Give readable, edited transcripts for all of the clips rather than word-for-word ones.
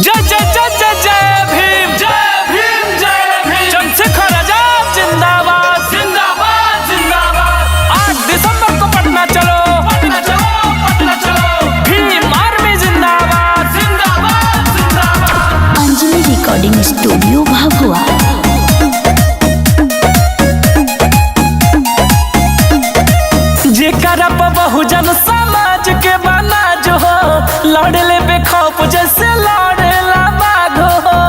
जय जय जय जय जय भीम जय भीम जय भीम। चंद्रशेखर आजाद जिंदाबाद जिंदाबाद जिंदाबाद। 8 दिसंबर को पटना चलो पटना चलो पटना चलो। भीम आर्मी जिंदाबाद जिंदाबाद जिंदाबाद। Anjali recording studio Bhabhua. जेकरा पर बहुजन समाज के बना जो हो लड़ले बेखौफ जैसे लड़ेला बाघ हो।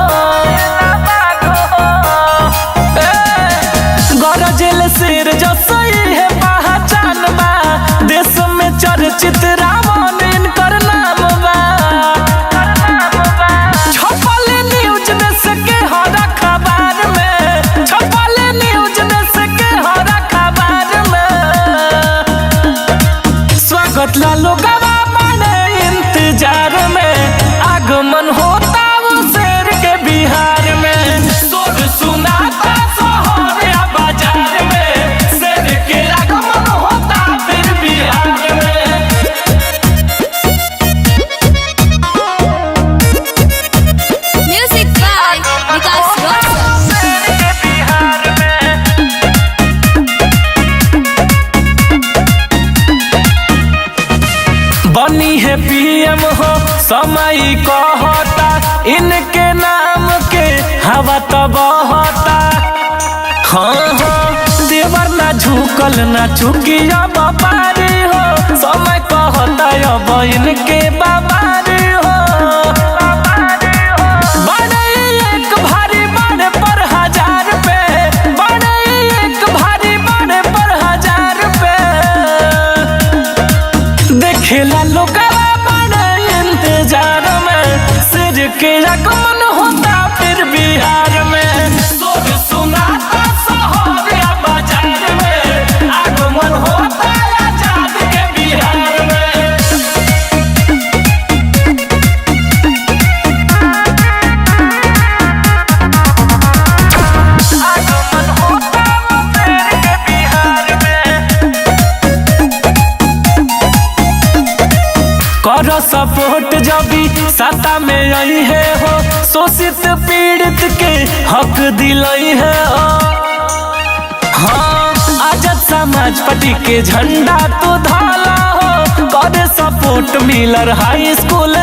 गरजेल शेर जो सही है पहचान बा देश में चर्चित रावण इनकर नाम बा। छपल न्यूज देश के हर खबर में छपल न्यूज देश के हर खबर में। स्वागत लालो गवा बने इंतजार में आगमन होता वो शेर के बिहार में। शोर सुनाता शहर या बाजार में शेर के आगमन होता फिर बिहार में। Music by Vikas rock. शेर के बिहार में। बनी है पीएम हो समय कहता इनके नाम के हवा तो बहता। हाँ हाँ देवर ना झुकल ना चुकी अब पारी हो समय कहता अब इनके बाबारी हो। बड़े एक भारी बड़े पर हजार पे बड़े एक भारी बड़े पर हजार पे। देखेला लोगवा बड़े इंतजार में सिर के आगमन होता फिर बिहार में। शोर सुनाता शहर या बाजार में आगमन होता आजाद के बिहार में। आगमन होता शेर के बिहार में। करो सपोर्ट जब भी सत्ता में आई है हो शोषित पीड़ित के हक दिलाई है हो। हाँ आजाद समाज पार्टी के झंडा तो धाला हो करे सपोर्ट मिलर हाई स्कूल